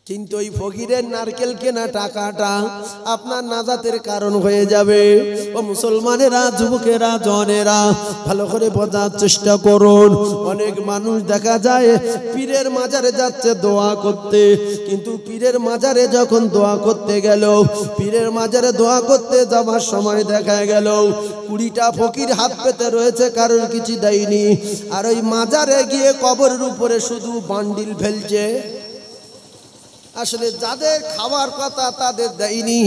কিন্তু ওই ফকিরের নারকেল কেনা টাকাটা আপনার নাজাতের কারণ হয়ে যাবে। ও মুসলমানেরা, যুবকেরা, জনেরা, ভালো করে বোঝার চেষ্টা করুন। অনেক মানুষ দেখা যায় পীরের মাজারে যাচ্ছে দোয়া করতে, কিন্তু পীরের মাজারে যখন দোয়া করতে গেল, পীরের মাজারে দোয়া করতে যাওয়ার সময় দেখা গেল 20টা ফকির হাত পেতে রয়েছে, কারোর কিছু দেয়নি। আর ওই মাজারে গিয়ে কবরের উপরে শুধু বান্ডিল ফেলছে। আসলে যাদের খাওয়ার কথা তাদের দেয়নি,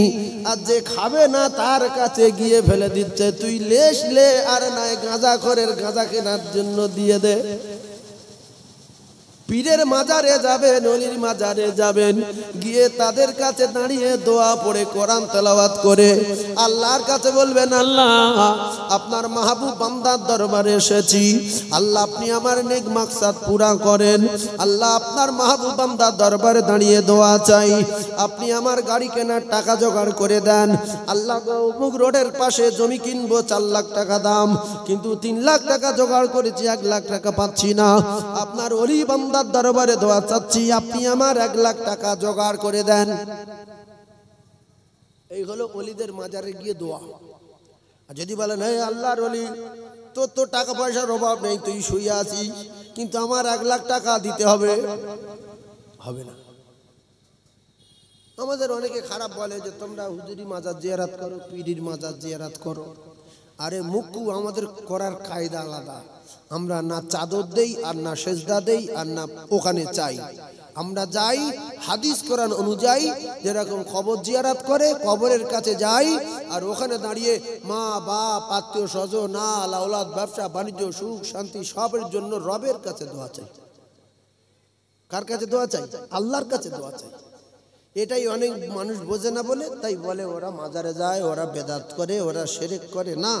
আর যে খাবে না তার কাছে গিয়ে ফেলে দিচ্ছে। তুই লেশ লে, আর নয় গাঁজাখোরের গাঁজা কেনার জন্য দিয়ে দে। পীরের মাজারে যাবেন, অলির মাজারে যাবেন, গিয়ে তাদের কাছে দাঁড়িয়ে দোয়া পড়ে কোরআন তেলাওয়াত করে আল্লাহর কাছে বলবেন, আল্লাহ আপনার মাহবুব বান্দার দরবারে এসেছি, আল্লাহ আপনি আমার নেক মাকসাদ পুরা করেন। আল্লাহ আপনার মাহবুব বান্দার দরবারে দাঁড়িয়ে দোয়া চাই, আপনি আমার গাড়ি কেনার টাকা জোগাড় করে দেন। আল্লাহ অমুক রোডের পাশে জমি কিনবো 4 লাখ টাকা দাম, কিন্তু 3 লাখ টাকা জোগাড় করেছি, 1 লাখ টাকা পাচ্ছি না। আপনার ওলি বান্দা দরবারে দোয়া চাচ্ছি, আপনি আমার 1 লাখ টাকা জোগাড় করে দেন। এই হলো ওলিদের মাজারে গিয়ে দোয়া। আর যদি বলেন, হে আল্লাহর ওলি, তোর তো টাকা পয়সার অভাব নেই, তুই শুয়ে আছিস, কিন্তু আমার 1 লাখ টাকা দিতে হবে, হবে না। আমাদের অনেকে খারাপ বলে যে তোমরা হুজুরি মাজার জিয়ারত করো, পীরির মাজার জিয়ারত করো। আরে মুক্কু, আমাদের করার কায়দা আলাদা। আমরা না চাদর দেই, আর না সেজদা দেই, আর না ওখানে চাই। আমরা যাই হাদিস কোরআন অনুযায়ী, যেরকম কবর জিয়ারত করে কবরের কাছে যাই, আর ওখানে দাঁড়িয়ে মা বাপ, আত্মীয় স্বজন, না আওলাদ, ব্যবসা বাণিজ্য, সুখ শান্তি সবের জন্য রবের কাছে দোয়া চাই। কার কাছে দোয়া চাই? আল্লাহর কাছে দোয়া চাই। এটাই অনেক মানুষ বোঝে না বলে তাই বলে ওরা মাজারে যায়, ওরা বেদাত করে, ওরা শিরক করে। না,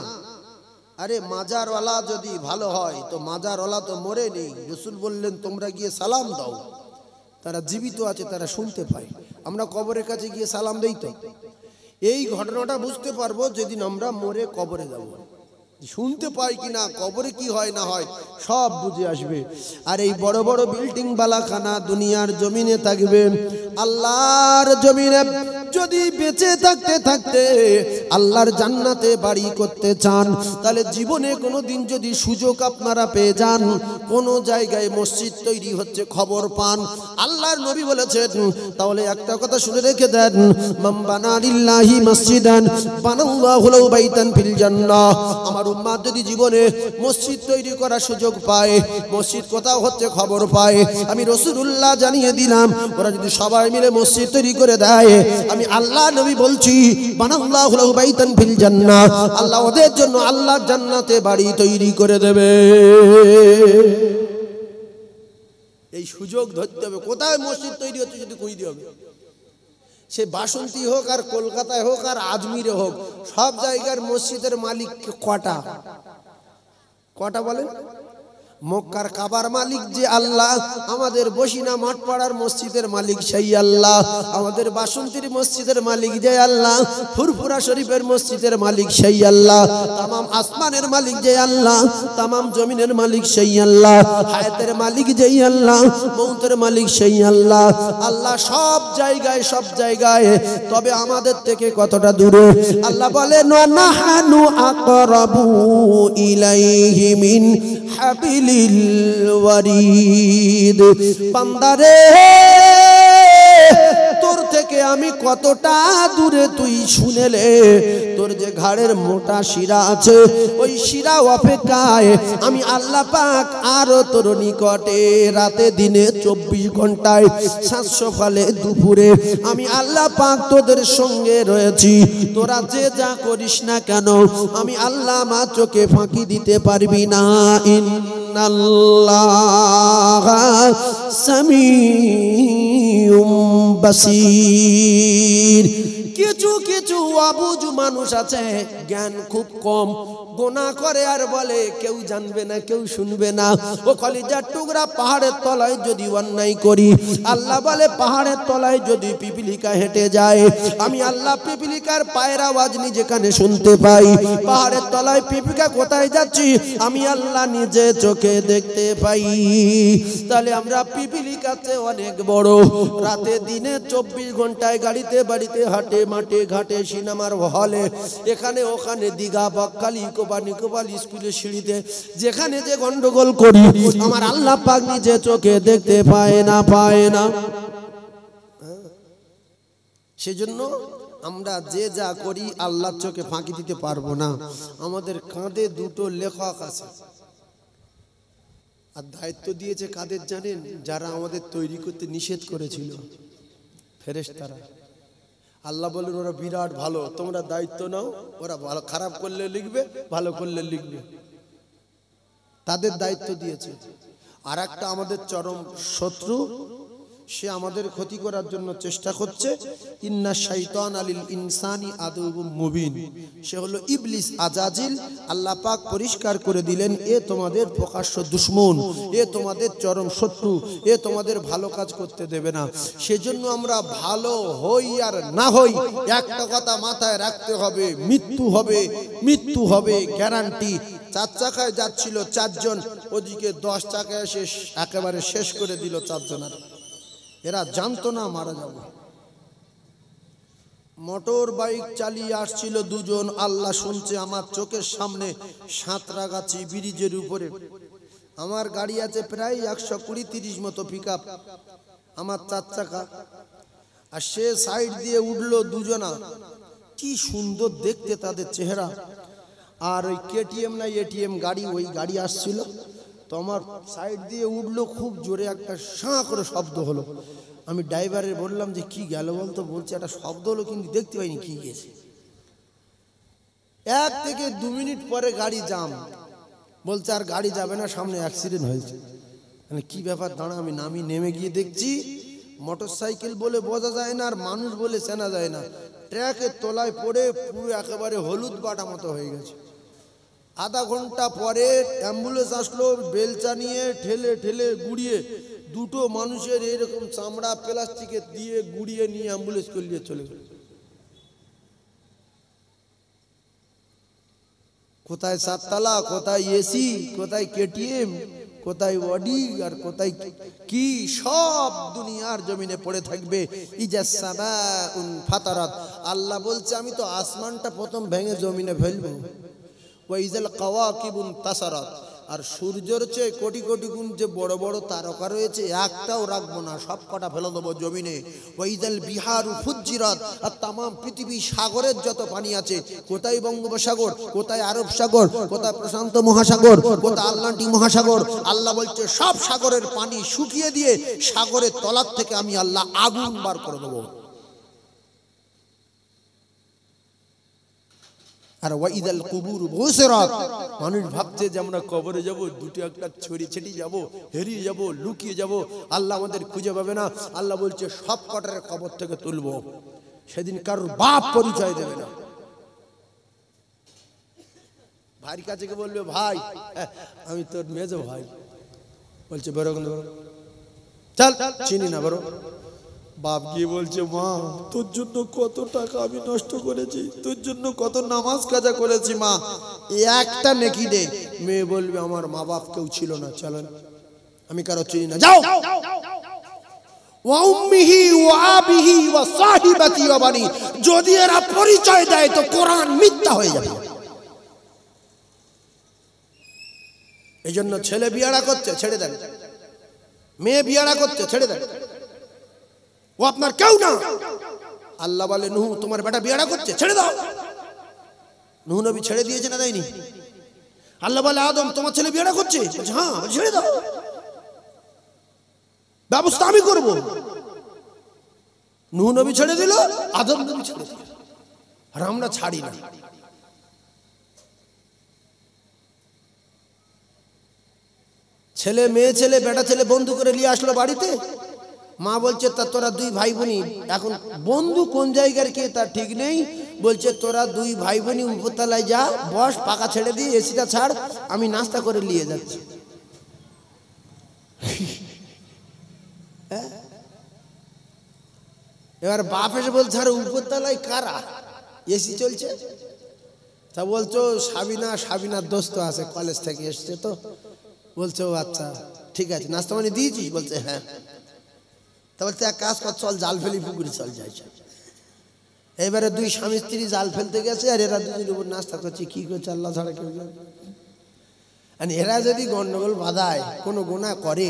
আরে মাজারওয়ালা যদি ভালো হয় তো মাজারওয়ালা তো মরে নেই। রাসূল বললেন তোমরা গিয়ে সালাম দাও, তারা জীবিত আছে, তারা শুনতে পায়। আমরা কবরের কাছে গিয়ে সালাম দেই তো। এই ঘটনাটা বুঝতে পারবো যেদিন আমরা মরে কবরে যাব, শুনতে পাই কিনা, কবরে কি হয় না হয় সব বুঝে আসবে। আর এই বড় বড় বিল্ডিং বালাখানা দুনিয়ার জমিনে থাকবে, আল্লাহর জমিনে যদি বেঁচে থাকতে থাকতে আল্লাহর জান্নাতে বাড়ি করতে চান, তাহলে জীবনে কোনোদিন যদি সুযোগ আপনারা পেয়ে যান, কোন জায়গায় মসজিদ তৈরি হচ্ছে খবর পান, আল্লাহর নবী বলেছেন, তাহলে একটা কথা শুনে রেখে দেন, মান বানা লিল্লাহি মসজিদান বানাল্লাহু লাহু বাইতান ফিল জান্নাহ। আমার উম্মাত যদি জীবনে মসজিদ তৈরি করার সুযোগ পায়, মসজিদ কোথাও হচ্ছে খবর পায়, আমি রাসূলুল্লাহ জানিয়ে দিলাম, ওরা যদি সবাই মিলে মসজিদ তৈরি করে দেয়, আমি আল্লাহ নবী বলছি, বানাল্লাহু লাহু বাইতান ফিল জান্নাহ, আল্লাহ ওদের জন্য আল্লাহর জান্নাতে বাড়ি তৈরি করে দেবে। এই সুযোগ ধরতে হবে। কোথায় মসজিদ তৈরি হচ্ছে যদি কই দিতে হবে। সে বাসন্তী হোক, আর কলকাতায় হোক, আর আজমিরে হোক, সব জায়গার মসজিদের মালিক কটা? কটা বলেন? মক্কার কাবার মালিক যে আল্লাহ, আমাদের বসিনা মাঠপাড়ার মসজিদের মালিক সেই আল্লাহ, আমাদের বাসন্তীর মসজিদের মালিক যে আল্লাহ, ফুরফুরা শরীফের মসজিদের মালিক সেই আল্লাহ, তামাম আসমানের মালিক যে আল্লাহ, তামাম জমিনের মালিক সেই আল্লাহ, হায়াতের মালিক যেই আল্লাহ, মৌতের মালিক সেই আল্লাহ। আল্লাহ সব জায়গায়, সব জায়গায়, তবে আমাদের থেকে কতটা দূরে? আল্লাহ বলেন, ওয়া নাহানু আকরাবু ইলাইহি মিন হাবিলিল ওয়ারিদ। বান্দারে, তোর থেকে আমি কতটা দূরে তুই শুনেলে? তোর যে ঘাড়ের মোটা শিরা আছে, ওই শিরা অপেক্ষায় আমি আল্লাহ পাক আরো তোর নিকটে, রাতে দিনে 24 ঘন্টায়, সাত সকালে দুপুরে আমি আল্লাহ পাক তোদের সঙ্গে রয়েছি। তোরা যে যা করিস না কেন, আমি আল্লাহ মা চোখে ফাঁকি দিতে পারবি না। ইন্নাল্লাহ সামিউম বাসীর। কিছু কিছু অবুঝ মানুষ আছে, জ্ঞান খুব কম, গোনা করে আর বলে কেউ জানবে না, কেউ শুনবে না। ও কলিজার টুকরা, পাহাড়ের তলায় যদি অন্যায় করি, আল্লাহ বলে পাহাড়ের তলায় যদি পিপিলিকা হেঁটে যায়, আমি আল্লাহ পিপিলিকার পায়ের আওয়াজ নিজে কানে শুনতে পাই। পাহাড়ের তলায় পিপিলিকা কোথায় যাচ্ছি আমি আল্লাহ নিজে চোখে দেখতে পাই। তাহলে আমরা পিপিলিকাতে অনেক বড়। রাতে দিনে 24 ঘন্টায় গাড়িতে বাড়িতে হাটে মাঠে ঘাটে সিনেমার হলে এখানে ওখানে দীঘা বকখালি কোপাল স্কুলে সিঁড়িতে যেখানে যে গন্ডগোল করি আমার আল্লাহ পাক নিজে চোখে দেখতে পায় না। সেজন্য আমরা যে যা করি আল্লাহর চোখে ফাঁকি দিতে পারবো না। আমাদের কাঁধে দুটো লেখক আছে, আর দায়িত্ব দিয়েছে কাদের জানেন? যারা আমাদের তৈরি করতে নিষেধ করেছিল, ফেরেশতারা। আল্লাহ বলেন ওরা বিরাট ভালো, তোমরা দায়িত্ব নাও, ওরা ভালো খারাপ করলে লিখবে, ভালো করলে লিখবে, তাদের দায়িত্ব দিয়েছে। আর একটা আমাদের চরম শত্রু, সে আমাদের ক্ষতি করার জন্য চেষ্টা করছে। ইন্না শাইতান আলিল ইনসানি আদুউম মুবিন, সে হলো ইবলিস আজাজিল। আল্লাহ পাক পরিষ্কার করে দিলেন এ তোমাদের প্রকাশ্য দুশমন, এ তোমাদের চরম শত্রু, এ তোমাদের ভালো কাজ করতে দেবে না। সেজন্য আমরা ভালো হই আর না হই একটা কথা মাথায় রাখতে হবে, মৃত্যু হবে গ্যারান্টি। 4 চাকায় যাচ্ছিল 4 জন, ওদিকে 10 চাকায় এসে একেবারে শেষ করে দিল 4 জনের। এরা জানতো না মারা যাবে। মোটর বাইক চালিয়ে আসছিল 2 জন, আল্লাহ শুনছে আমার চোখের সামনে সাঁতরাগাছি ব্রিজের উপরে। আমার গাড়ি আছে প্রায় 120-30 মতো পিকআপ, আমার 4 চাকা, আর সে সাইড দিয়ে উঠলো 2 জনা। কি সুন্দর দেখতে তাদের চেহারা। আর ওই কেটিএম না এটিএম গাড়ি, ওই গাড়ি আসছিল, তো আমার সাইড দিয়ে উঠলো, খুব জোরে একটা শাঁ করে শব্দ হলো। আমি ড্রাইভারে বললাম যে কি গেল বলতো? বলছে একটা শব্দ হলো কিন্তু দেখতে পাইনি কি গেছে। 1 থেকে 2 মিনিট পরে গাড়ি জাম, বলছে আর গাড়ি যাবে না, সামনে অ্যাক্সিডেন্ট হয়েছে। মানে কি ব্যাপার, দাঁড়া। আমি নেমে গিয়ে দেখছি মোটর সাইকেল বলে বোঝা যায় না আর মানুষ বলে চেনা যায় না, ট্র্যাকের তলায় পড়ে পুরো একেবারে হলুদ বাটা মতো হয়ে গেছে। আধা ঘন্টা পরে অ্যাম্বুলেন্স আসলো, বেলচা নিয়ে ঠেলে গুড়িয়ে 2টো মানুষের এরকম চামড়া প্লাস্টিকে দিয়ে গুড়িয়ে নিয়ে অ্যাম্বুলেন্স করলিয়ে চলে গেল। কোথায় 7 তালা, কোথায় এসি, কোথায় কেটিএম, কোথায় অডি, আর কোথায় কি সব দুনিয়ার জমিনে পড়ে থাকবে। ইজাস সামাউন ফাতারাত, আল্লাহ বলছে আমি তো আসমানটা প্রথম ভেঙে জমিনে ফেলবো। ওয়াইজাল কাওয়াকিবুন তাসারাত, আর সূর্যের চেয়ে কোটি কোটি গুণ যে বড় বড় তারকা রয়েছে একটাও রাখবো না, সব কটা ফেলে দেবো জমিনে। ওয়াইজাল বিহারু ফুজ্জিরাত, আর তাম পৃথিবী সাগরের যত পানি আছে, কোথায় বঙ্গোপসাগর, কোথায় আরব সাগর, কোথায় প্রশান্ত মহাসাগর, কোথায় আটলান্টিক মহাসাগর, আল্লাহ বলছে সব সাগরের পানি শুকিয়ে দিয়ে সাগরের তলার থেকে আমি আল্লাহ আগুন বার করে দেবো। আর ওয়াইদাল কুবুর বুসরাত, মানুষ ভাবছে যে আমরা কবরে যাব, 2টো একটা ছড়ি ছেটি যাব, হেরিয়ে যাব, লুকিয়ে যাব, আল্লাহ আমাদের খুঁজে পাবে না। আল্লাহ বলছে সব কটার কবর থেকে তুলবো, সেদিন কারোর বাপ পরিচয় দেবে না। ভাইয়ের কাছে গিয়ে বলবে ভাই আমি তোর মেজো ভাই, বলছে বেরো, চল চিনি না বেরো। বাপ গিয়ে বলছে মা তোর জন্য কত টাকা আমি নষ্ট করেছি, তোর জন্য কত নামাজ কাজা করেছি, মা একটা নেকি দে। মেয়ে বলবে আমার মা বাপ কেউ ছিল না, চলেন আমি কারো চিনি না, যাও। ওয়া উম্মিহি ওয়া আবিহি ওয়া সাহিবাতি ওয়া বানি, যদি এরা পরিচয় দেয় তো কোরআন মিথ্যা হয়ে যাবে। এইজন্য ছেলে বিয়াড়া করছে ছেড়ে দেন, মেয়ে বিয়াড়া করছে ছেড়ে দেন, ও আপনার কেউ না। আল্লাহ বলে নূহ তোমার বেটা বিয়াড়া করছে, ছেড়ে দাও। নূহ নবী ছেড়ে দিয়েছে না দেয়নি? আল্লাহ বলে আদম তোমার ছেলে বিয়াড়া করছে, হ্যাঁ ছেড়ে দাও, ব্যবস্থা আমি করব। নূহ নবী ছেড়ে দিল, আদম নবী ছেড়ে দিল, আর আমরা ছাড়ি না। ছেলে মেয়ে ছেলে বেটা ছেলে বন্ধু করে নিয়ে আসলো বাড়িতে, মা বলছে তা তোরা 2 ভাই বোনই এখন বন্ধু কোন জায়গার কে তার ঠিক নেই, বলছে তোরা দুই ভাই বোনই উপরতলায় যা, বস, পাকা ছেড়ে দিয়ে এসিটা ছাড়, আমি নাস্তা করে নিয়ে যাচ্ছি। এবার বাপ এসে বলছে আরে উপরতলায় কারা, এসি চলছে। তা বলছো সাবিনার দোস্ত আছে, কলেজ থেকে এসছে তো। বলছে ও আচ্ছা ঠিক আছে, নাস্তা মানে দিয়েছিস? বলছে হ্যাঁ। তা বলছে এক কাজ কর, চল জাল ফেলি পুকুরে, চল যাই। এবারে দুই স্বামী স্ত্রী জাল ফেলতে গেছে, আর এরা দুজনের উপর নাস্তা করছে। কি করছে আল্লাহ ছাড়া কেউ জানে। আর এরা যদি গন্ডগোল বাঁধায়, কোনো গুনাহ করে,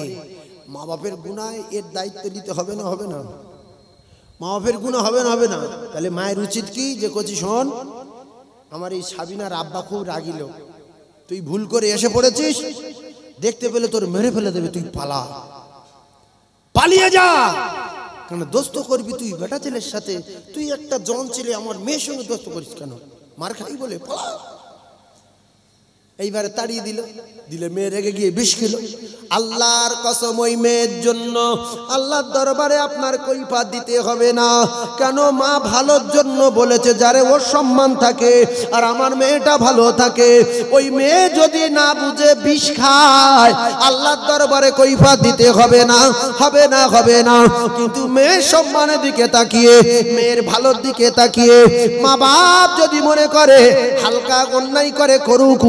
মা বাপের গুনায় এর দায়িত্ব নিতে হবে না? হবে না? মা বাপের গুনাহ হবে না? হবে না? তাহলে মায়ের উচিত কি যে কচি শোন, আমার এই সাবিনার আব্বা খুব রাগী লোক, তুই ভুল করে এসে পড়েছিস, দেখতে পেলে তোর মেরে ফেলে দেবে, তুই পালা, পালিয়ে যা। কেন দোস্ত করবি তুই বেটা ছেলের সাথে? তুই একটা জন ছেলে, আমার মেয়ের সঙ্গে দোস্ত করিস কেন? মার খাই বলে পালা। এইবারে তাড়িয়ে দিলে মেয়ে রেগে গিয়ে বিষ খেলো। আল্লাহর কসম, ওই মেয়ের জন্য আল্লাহর দরবারে আপনার কৈফিয়ত দিতে হবে না। কেন? মা ভালোর জন্য বলেছে, যারে ওর সম্মান থাকে আর আমার মেয়েটা ভালো থাকে। ওই মেয়ে যদি না বুঝে বিষ খায়, আল্লাহর দরবারে কৈফিয়ত দিতে হবে না? হবে না? হবে না। কিন্তু মেয়ের সম্মানের দিকে তাকিয়ে, মেয়ের ভালোর দিকে তাকিয়ে মা বাপ যদি মনে করে হালকা অন্যায় করে করুক,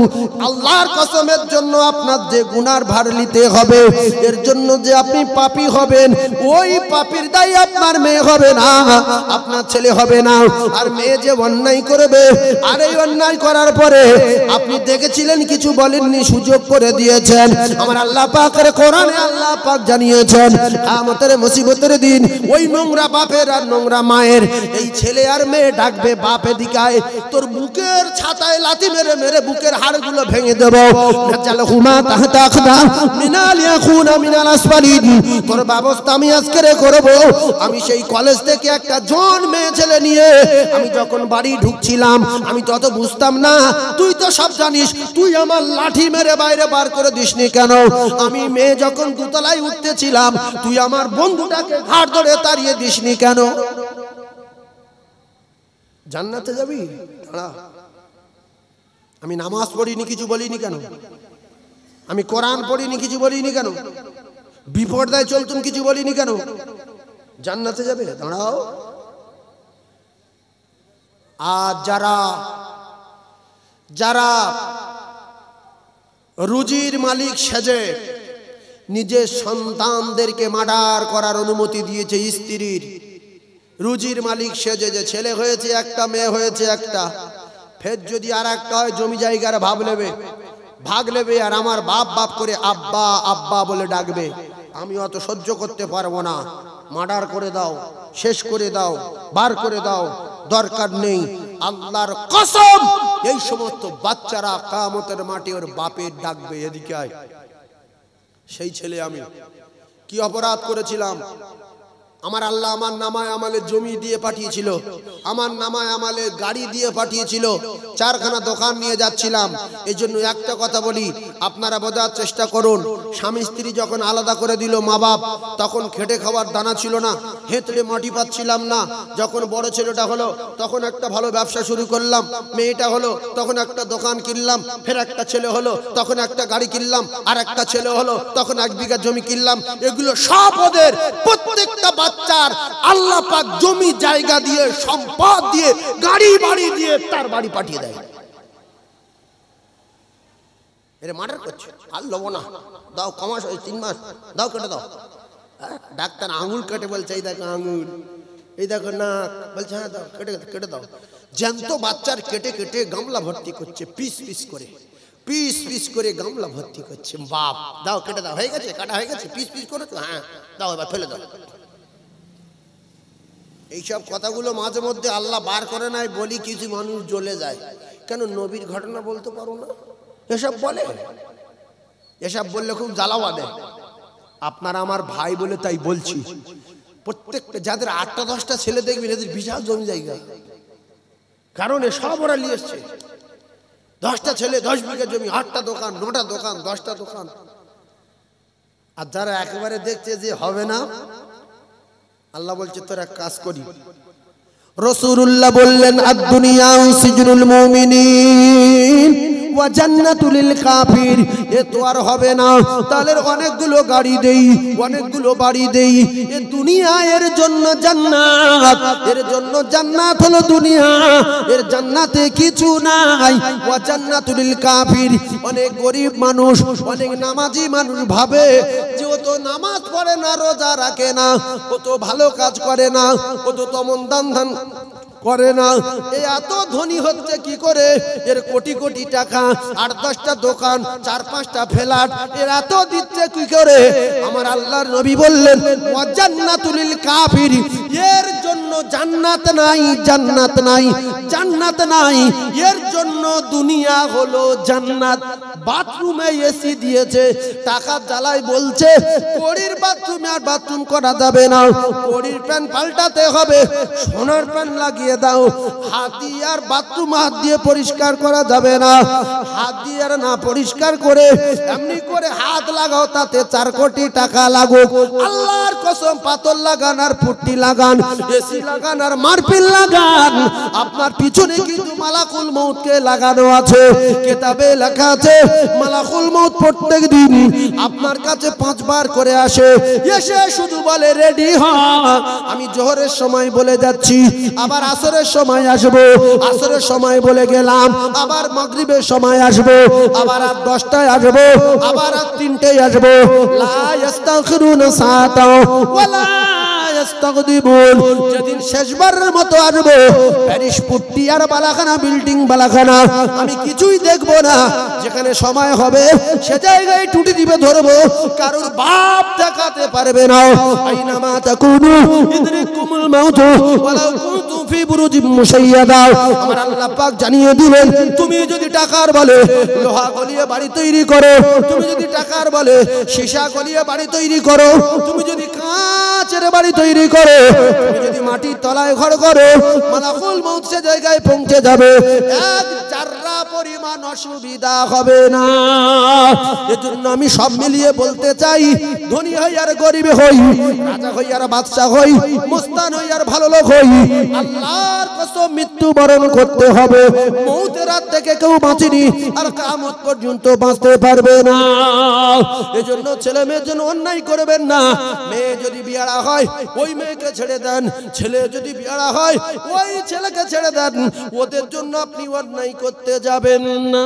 আল্লাহর কসমের জন্য আপনার যে গুনার ভার নিতে হবে, এর জন্য যে আপনি পাপী হবেন, ওই পাপীর দায়ী আপনার মেয়ে হবে না, আপনার ছেলে হবে না। আর মেয়ে যে অন্যায় করবে, আর এই অন্যায় করার পরে আপনি দেখেছিলেন কিছু বলেননি, সুযোগ করে দিয়েছেন। আমার আল্লাহ পাকের কোরআনে আল্লাহ পাক জানিয়েছেন, কিয়ামতের মুসিবতের দিন ওই নোংরা বাপের আর নোংরা মায়ের এই ছেলে আর মেয়ে ডাকবে, বাপে দিকায় তোর বুকের ছাতায় লাথি মেরে মেরে বুকের হাড়গুলো ভেঙে দেব। তোর ব্যবস্থা আমি আজকে করব। আমি সেই কলেজ থেকে একটা জন মেয়ে ছেলে নিয়ে আমি যখন বাড়ি ঢুকছিলাম, আমি তত বুঝতাম না, তুই তো সব জানিস, তুই আমার লাঠি মেরে বাইরে বার করে দিসনি কেন? আমি মেয়ে যখন দোতলায় উঠতেছিলাম, তুই আমার বন্ধুটাকে ঘাড় ধরে তাড়িয়ে দিসনি কেন? জান্নাতে যাবি? দাঁড়া, আমি নামাজ পড়িনি কিছু বলিনি কেন? আমি কোরআন পড়িনি কিছু বলিনি কেন? বিপর্দায় চলতুম কিছু বলিনি কেন? জান্নাতে যাবে? দাঁড়াও। আর যারা রুজির মালিক সেজে নিজের সন্তানদেরকে মার্ডার করার অনুমতি দিয়েছে, স্ত্রীর রুজির মালিক সেজে, যে ছেলে হয়েছে একটা, মেয়ে হয়েছে একটা, ফের যদি আর একটা হয় জমি জায়গার ভাগ নেবে আর আমার বাপ বাপ করে আব্বা আব্বা বলে ডাকবে, আমি অত সহ্য করতে পারবো না, মার্ডার করে দাও, শেষ করে দাও, বার করে দাও, দরকার নেই। আল্লাহর কসম, এই সমস্ত বাচ্চারা কিয়ামতের মাঠে ওর বাপের ডাকবে, এদিকে আয়। সেই ছেলে আমি কি অপরাধ করেছিলাম? আমার আল্লাহ আমার নামায় আমালে জমি দিয়ে পাঠিয়েছিল, আমার নামায় আমালে গাড়ি দিয়ে পাঠিয়েছিল, 4খানা দোকান নিয়ে যাচ্ছিলাম। এই জন্য একটা কথা বলি, আপনারা বোঝার চেষ্টা করুন। স্বামী স্ত্রী যখন আলাদা করে দিল মা বাপ, তখন খেটে খাওয়ার দানা ছিল না, হেঁতড়ে মাটি পাচ্ছিলাম না। যখন বড় ছেলেটা হলো, তখন একটা ভালো ব্যবসা শুরু করলাম, মেয়েটা হলো, তখন একটা দোকান কিনলাম, ফের একটা ছেলে হলো, তখন একটা গাড়ি কিনলাম, আর একটা ছেলে হলো, তখন 1 বিঘা জমি কিনলাম। এগুলো সব ওদের, প্রত্যেকটা বাচ্চার আল্লাহ পাক জমি জায়গা দিয়ে, সম্পদ দিয়ে, গাড়ি বাড়ি দিয়ে তার বাড়ি পাঠিয়ে দেয়। এর মার্ডার করছে, আর লবো না, দাও, কমাস 3 মাস দাও, কেটে দাও। ডাক্তার আঙুল কেটে বলছে, এই দেখো আঙুল, এই দেখো না, বলছে হ্যাঁ দাও, কেটে দাও। জ্যান্ত বাচ্চার কেটে কেটে গামলা ভর্তি করছে, পিস পিস করে গামলা ভর্তি করছে। বাপ, দাও, কেটে দাও, হয়ে গেছে, কাটা হয়ে গেছে, পিস করেছো, হ্যাঁ দাও, এবার ফেলে দাও। এইসব কথাগুলো মাঝে মধ্যে আল্লাহ বার করে নাই, বলি কিছু মানুষ জ্বলে যায়। কেন? নবীর ঘটনা বলতে পারো না? এসব বললে খুব জ্বালা বাঁধে। আপনারা আমার ভাই বলে তাই বলছি, প্রত্যেকটা যাদের 8টা 10টা ছেলে দেখবেন, এদের বিশাল জমি জায়গা, কারণ এসব ওরা নিয়ে এসছে। 10টা ছেলে, 10 বিঘা জমি, 8টা দোকান, 9টা দোকান, 10টা দোকান। আর যারা একেবারে দেখছে যে হবে না, আল্লাহ বলছে তোর এক কাজ করি, রাসূলুল্লাহ বললেন আদ-দুনিয়া সিজনুল মুমিনিন ওয়া জান্নাতুল কাফির। এ তো আর হবে না, তাহলে অনেকগুলো গাড়ি দেই, অনেকগুলো বাড়ি দেই। এ দুনিয়া এর জন্য জান্নাত, এর জন্য জান্নাত হলো দুনিয়া, এর জান্নাতে কিছু নাই। ওয়া জান্নাতুল কাফির। অনেক গরিব মানুষ, অনেক নামাজি মানুষ ভাবে যে ও তো নামাজ পড়ে না, রোজা রাখে না, ও তো ভালো কাজ করে না, ও তো তমন দান ধান করে না, এ এত ধনী হচ্ছে কি করে? এর কোটি কোটি টাকা, 8-10টা দোকান, 4-5টা ফ্ল্যাট, এর এত দিচ্ছে কি করে? আমার আল্লাহর নবী বললেন ওয়া জান্নাতুল কাফির। এর জন্য জান্নাত নাই, জান্নাত নাই, জান্নাত নাই। এর জন্য দুনিয়া হলো জান্নাত। বাথরুমে এসি দিয়েছে, টাকা জ্বালাই বলছে পরীর বাথরুমে আর বাথরুম করা যাবে না, পরীর প্যান পাল্টাতে হবে, সোনার প্যান লাগিয়ে দাও। হাত দিয়ে আর বাথরুম হাত দিয়ে পরিষ্কার করা যাবে না, হাত দিয়ে আর না পরিষ্কার করে এমনি করে হাত লাগাও, তাতে 4 কোটি টাকা লাগুক। আল্লাহর কসম, পাথর লাগান আর পুট্টি লাগান, এসি লাগান আর মারপিল লাগান, আপনার পিছনে কিন্তু মালাকুল মউতকে লাগানো আছে। কিতাবে লেখা আছে মালাকুল মউত প্রত্যেক দিন আপনার কাছে 5 বার করে আসে, এসে শুধু বলে রেডি হ। আমি জোহরের সময় বলে যাচ্ছি, আবার আসরের সময় আসবো, আসরের সময় বলে গেলাম, আবার মাগরিবের সময় আসবো, আবার রাত 10টায় আসবো, আবার রাত 3টায় আসবো। লা ইস্তাখিরুনা সাআতা ওয়ালা ইস্তাগদিবুন। যেদিন শেষবারের মতো আসবো, প্যারিস পুট্টি আর বালাখানা, বিল্ডিং বালাখানা আমি কিছুই দেখবো না। যেখানে সময় হবে সে জায়গায় টুটি দিবে ধরবো, কারোর বাপ দেখাতে পারবে না। আইনামা তাকুনু ইদরিকুমুল মাউত ওয়ালাউ কুনতুম ফি বুরুজিম মুশাইয়াদা। আমার আল্লাহ পাক জানিয়ে দিলেন, তুমি যদি টাকার বলে লোহা গলিয়ে বাড়ি তৈরি করো, তুমি যদি টাকার বলে সীসা গলিয়ে বাড়ি তৈরি করো, তুমি যদি কাঁচের বাড়ি তৈরি করো, তুমি যদি মাটির তলায় ঘর করো, মালাকুল মউত সে জায়গায় পৌঁছে যাবে, এক জাররা পরিমাণ অসুবিধা হবে না। এজন্য আমি সব মিলিয়ে বলতে চাই, ধনী হই আর গরিব হই, রাজা হই আর বাদশা হই, মুস্তান হই আর ভালো লোক হই, আল্লাহর কসম মৃত্যুবরণ করতে হবে। মউতের হাত থেকে কেউ বাঁচেনি আর কিয়ামত পর্যন্ত বাঁচতে পারবে না। এজন্য ছেলে মেয়ের জন্য অন্যায় করবেন না। মেয়ে যদি বিয়াড়া হয় ওই মেয়েকে ছেড়ে দেন, ছেলে যদি বিয়াড়া হয় ওই ছেলেকে ছেড়ে দেন, ওদের জন্য আপনি অন্যায় করতে যাবেন না।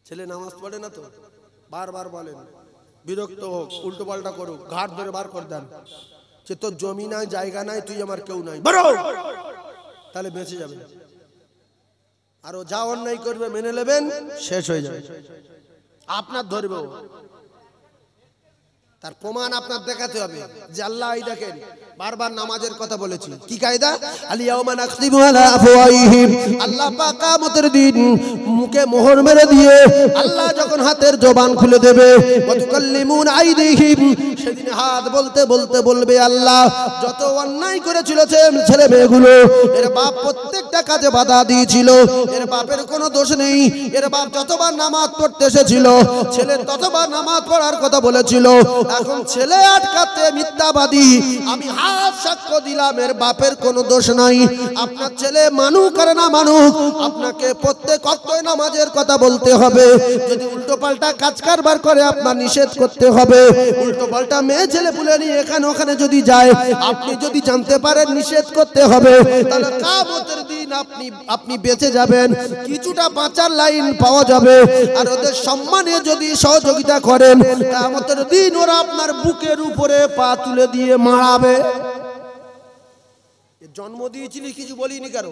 ছেলে নামাজ পড়ে না তো বারবার বলেন, বিরক্ত হোক, উল্টো পাল্টা করুক, ঘাট ধরে বার করে দেন যে তোর জমি নাই, জায়গা নাই, তুই আমার কেউ নাই, বড় তাহলে বেঁচে যাবে। আর ও যা অন্যায় করবে মেনে নেবেন, শেষ হয়ে যাবে, আপনার ধরবে। তার প্রমাণ আপনার দেখাতে হবে যে আল্লাহ এই দেখেন বারবার নামাজের কথা বলেছি, কি কায়দা? আলিয়াউমা নাখতিমু আলা আফওয়াহিহিম। আল্লাহ পাক কিয়ামতের দিন মুখে মোহর মেরে দিয়ে আল্লাহ যখন হাতের জবান খুলে দেবে, ওয়া তুকাল্লিমুন আইদিহিম, সেদিন হাত বলতে বলতে বলবে আল্লাহ যত অন্যায় করেছিল ছেলে মেয়েগুলো, এর বাপ প্রত্যেকটা কাজে বাধা দিয়েছিল, এর বাপের কোনো দোষ নেই, এর বাপ যতবার নামাজ পড়তে এসেছিল ছেলে ততবার নামাজ পড়ার কথা বলেছিল, এখন ছেলে আটকাতে মিথ্যাবাদী, আমি হাত সাক্ষ্য দিলাম এর বাপের কোনো দোষ নাই। আপনার ছেলে মানুক আর না মানুক, আপনাকে প্রত্যেক ওয়াক্তে নামাজের কথা বলতে হবে। যদি উল্টো পাল্টা কাজ কারবার করে আপনার নিষেধ করতে হবে। উল্টো পাল্টা মেয়ে ছেলে পুলে নিয়ে এখানে ওখানে যদি যায়, আপনি যদি জানতে পারেন নিষেধ করতে হবে, তাহলে কিয়ামতের দিন আপনি বেঁচে যাবেন, কিছুটা বাঁচার লাইন পাওয়া যাবে। আর ওদের সম্মানে যদি সহযোগিতা করেন, কিয়ামতের দিন ওরা আপনার বুকের উপরে পা তুলে দিয়ে মারাবে। জন্ম দিয়েছিলি কিছু বলিনি কারো।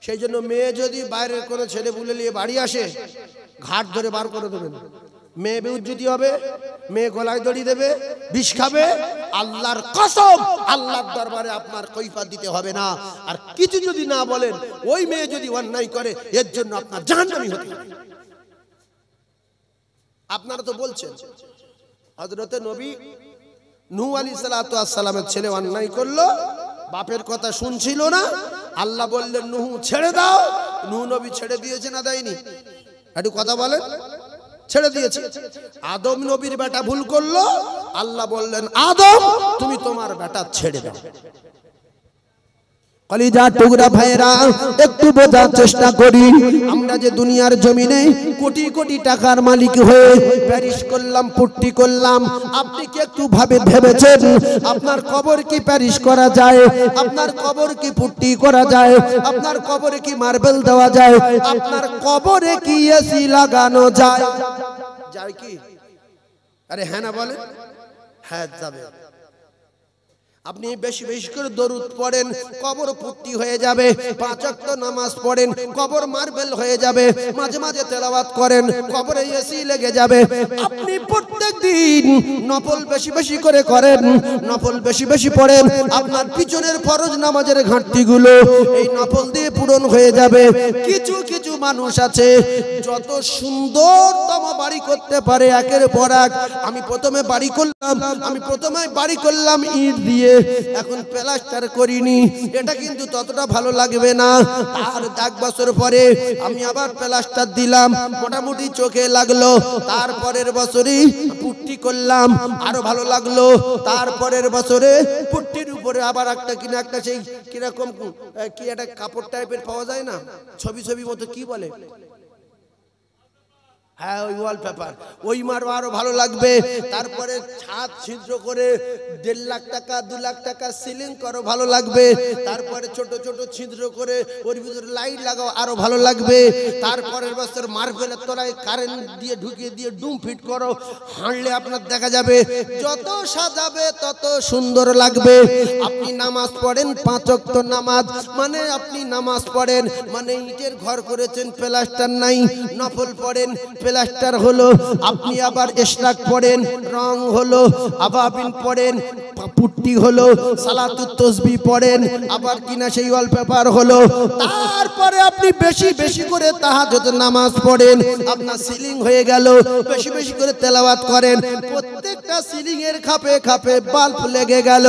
সেই জন্য মেয়ে যদি বাইরের কোনো ছেলে পুলে নিয়ে বাড়ি আসে, ঘাট ধরে বার করে দেবেন। মেয়ে বেউজ্জতি হবে, মেয়ে গলায় দড়ি দেবে, বিষ খাবে। আল্লাহর কসম, আল্লাহর দরবারে আপনার কৈফিয়ত দিতে হবে না। আর কিছু যদি না বলেন, ওই মেয়ে যদি অন্যায় করে, এর জন্য আপনার জাহান্নামী হতে হবে। আপনারা তো বলছেন হযরতে নবী নূহ আলাইহিস সালাতু ওয়াস সালামের ছেলে অন্যায় করলো, বাপের কথা শুনছিল না, আল্লাহ বললেন নূহ ছেড়ে দাও। নূহ নবী ছেড়ে দিয়েছে না দেয়নি? একটু কথা বলেন। ছেড়ে দিয়েছে। আদম নবীর বেটা ভুল করলো, আল্লাহ বললেন আদম তুমি তোমার বেটা ছেড়ে দাও। কলিজার টুকরা ভাইরা একটু বোঝার চেষ্টা করি, আমরা যে দুনিয়ার জমিনে কোটি কোটি টাকার মালিক হয়ে প্যারিস করলাম, পুট্টি করলাম, আপনি কি একটু ভেবেছেন আপনার কবর কি প্যারিস করা যায়? আপনার কবর কি পুট্টি করা যায়? আপনার কবরে কি মার্বেল দেওয়া যায়? আপনার কবরে কি এসি লাগানো যায়? যায় কি? আরে হ্যাঁ না বলেন? হ্যাঁ যাবে। আপনি বেশি বেশি করে দরুদ পড়েন, কবর পুট্টি হয়ে যাবে। 5 ওয়াক্ত নামাজ পড়েন, কবর মার্বেল হয়ে যাবে। মাঝে মাঝে তেলাওয়াত করেন, কবরে এসি লেগে যাবে। আপনি প্রত্যেকদিন নফল বেশি বেশি করে করেন, নফল বেশি বেশি পড়েন, আপনার পিছনের ফরজ নামাজের ঘাটতিগুলো এই নফল দিয়ে পূরণ হয়ে যাবে। কিছু কিছু মানুষ আছে যত সুন্দরতম বাড়ি করতে পারে একের পর এক। আমি প্রথমে বাড়ি করলাম ইট দিয়ে, এখন প্লাস্টার করিনি, এটা কিন্তু ততটা ভালো লাগবে না। আর 1 বছর পরে আমি আবার প্লাস্টার দিলাম, মোটামুটি চোখে লাগলো। তারপরের বছরই পুট্টি করলাম, আরো ভালো লাগলো। তারপরের বছরে পুট্টির উপরে আবার একটা সেই কিরকম কি একটা কাপড় টাইপের পাওয়া যায় না, ছবি ছবি মতো, কি বলে? হ্যাঁ, ওই ওয়ালপেপার, ওই মারো, আরো ভালো লাগবে। তারপরে ছাদ ছিদ্র করে 1.5 লাখ টাকা 2 লাখ টাকা সিলিং করো, ভালো লাগবে। তারপরে ছোট ছোট ছিদ্র করে ওর ভিতরে লাইট লাগাও, আরো ভালো লাগবে। তারপরের বছর মার্বেলের তলায় কারেন্ট দিয়ে ঢুকিয়ে দিয়ে ডুম ফিট করো, হাঁটলে আপনার দেখা যাবে। যত সাজাবে তত সুন্দর লাগবে। আপনি নামাজ পড়েন 5 ওয়াক্ত নামাজ, মানে আপনি নামাজ পড়েন মানে ইটের ঘর করেছেন, প্লাস্টার নাই, নফল পড়েন, প্লাস্টার হলো। আপনি আবার ইশরাক পড়েন, রং হলো, আবাবিন পড়েন, পুট্টি হলো, সালাতুত তাসবিহ পড়েন, আবার কিনা সেই ওয়ালপেপার হলো। তারপরে আপনি বেশি বেশি করে তাহাজ্জুদের নামাজ পড়েন, আপনার সিলিং হয়ে গেল। বেশি বেশি করে তেলাওয়াত করেন, প্রত্যেকটা সিলিং এর খাপে খাপে বাল্ব লেগে গেল।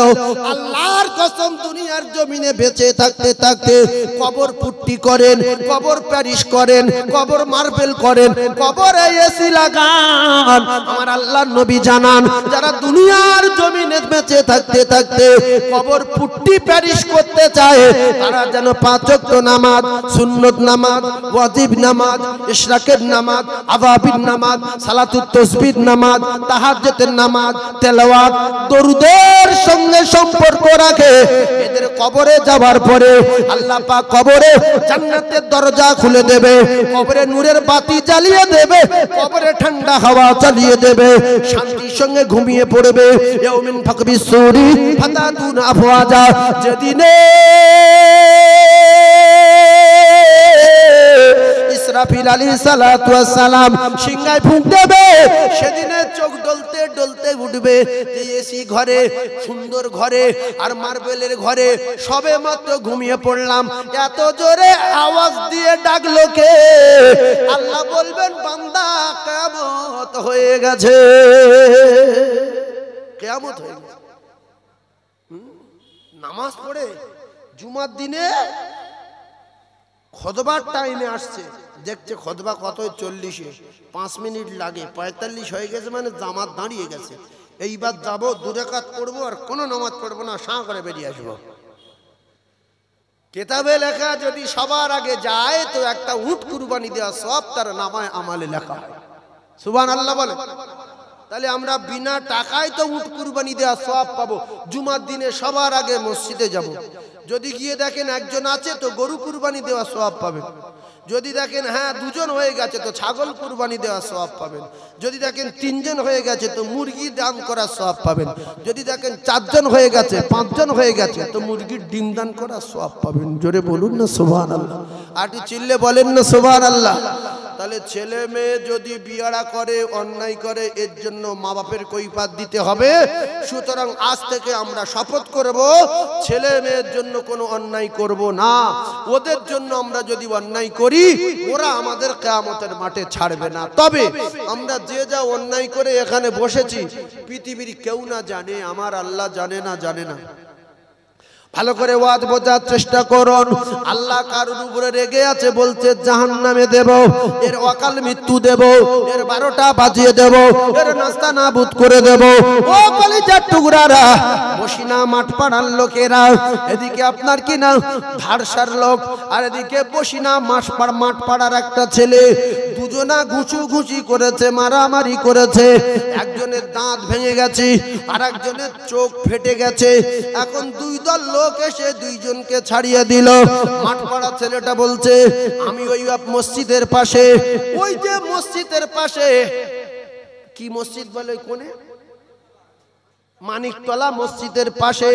আল্লাহর কসম, দুনিয়ার জমিনে বেঁচে থাকতে থাকতে কবর পুট্টি করেন, কবর প্যারিস করেন, কবর মার্বেল করেন, কবরে এসি লাগান। আমার আল্লাহর নবী জানান, যারা দুনিয়ার জমিনে বেঁচে থাকতে থাকতে কবর পুট্টি প্যারিস করতে চায়, তারা যেন 5 ওয়াক্ত নামাজ, সুন্নত নামাজ, ওয়াজিব নামাজ, ইশরাকের নামাজ, আবাবিন নামাজ, সালাতুত তাসবিহ নামাজ, তাহাজ্জুদের নামাজ, তেলাওয়াত, দরুদের সঙ্গে সম্পর্ক রাখে। এদের কবরে যাওয়ার পরে আল্লাহ পাক কবরে জান্নাতের দরজা খুলে দেবে, কবরে নূরের বাতি জ্বালিয়ে দেবে, কবরে ঠান্ডা হাওয়া চালিয়ে দেবে, শান্তির সঙ্গে ঘুমিয়ে পড়বে। ইয়াউমিন ফাকবিস সুরি ফাতাতুন আফওয়াজা, যেদিনে ইসরাফিল আলাইহিস সালাতু ওয়াস সালাম সিংহায় ফুঁক দেবে, সেদিনে চোখ ডলতে ডলতে উঠবে। এসি ঘরে, সুন্দর ঘরে আর মার্বেলের ঘরে সবে মাত্র ঘুমিয়ে পড়লাম, এত জোরে আওয়াজ দিয়ে ডাকলো কে? আল্লাহ বলবেন, বান্দা কিয়ামত হয়ে গেছে, কিয়ামত হয়ে গেছে। নামাজ পড়ে জুমার দিনে খুতবার টাইমে আসছে, দেখছে খুতবা কত 40-এ 5 মিনিট লাগে, 45 হয়ে গেছে, মানে জামাত দাঁড়িয়ে গেছে। এইবার যাবো, 2 রাকাত পড়বো আর কোনো নামাজ পড়বো না, সাঁ করে বেরিয়ে আসবো। কিতাবে লেখা যদি সবার আগে যায় তো একটা উট কুরবানি দেওয়া সব তার নামায় আমালে লেখা হয়। সুবহানাল্লাহ বলে। তাহলে আমরা বিনা টাকায় তো উট কুরবানি দেওয়া সওয়াব পাবো। জুমার দিনে সবার আগে মসজিদে যাব, যদি গিয়ে দেখেন একজন আছে তো গরু কুরবানি দেওয়া সওয়াব পাবেন। যদি দেখেন হ্যাঁ 2 জন হয়ে গেছে তো ছাগল কুরবানি দেওয়া সওয়াব পাবেন। যদি দেখেন 3 জন হয়ে গেছে তো মুরগি দান করার সওয়াব পাবেন। যদি দেখেন 4 জন হয়ে গেছে, 5 জন হয়ে গেছে তো মুরগির ডিম দান করার সওয়াব পাবেন। জোরে বলুন না সুবহানাল্লাহ, আর চিল্লে বলেন না সুবহানাল্লাহ। তাহলে ছেলে মেয়ে যদি বিয়ারা করে, অন্যায় করে, এর জন্য মা বাপের কৈফিয়ত দিতে হবে। সুতরাং আজ থেকে আমরা শপথ করব, ছেলে মেয়ের জন্য কোনো অন্যায় করব না। ওদের জন্য আমরা যদি অন্যায় করি, ওরা আমাদের কিয়ামতের মাঠে ছাড়বে না। তবে আমরা যে যা অন্যায় করে এখানে বসেছি, পৃথিবীর কেউ না জানে, আমার আল্লাহ জানে না, জানে না। ভালো করে ওয়াজ বোঝার চেষ্টা করুন। আল্লাহ কারোর উপরে রেগে আছে, বলছে জাহান্নামে দেব, এর অকাল মৃত্যু দেব, এর 12টা বাজিয়ে দেব, এর নাস্তা নাবুদ করে দেব। ও কলিজার টুকরারা, বসিনা মাঠপাড়ার লোকেরা, এদিকে আপনার কি না ধারসার লোক, আর এদিকে বসিনা মাঠপাড়ার একটা ছেলে, দুজনা ঘুষি করেছে, মারামারি করেছে। একজনের দাঁত ভেঙে গেছে, আর একজনের চোখ ফেটে গেছে। এখন দুই দল লোক এসে দুইজনকে ছাড়িয়ে দিল। মাঠপাড়া ছেলেটা বলছে, আমি ওই মসজিদের পাশে, ওই যে মসজিদের পাশে, কি মসজিদ বলে কোনে, মানিকতলা মসজিদের পাশে,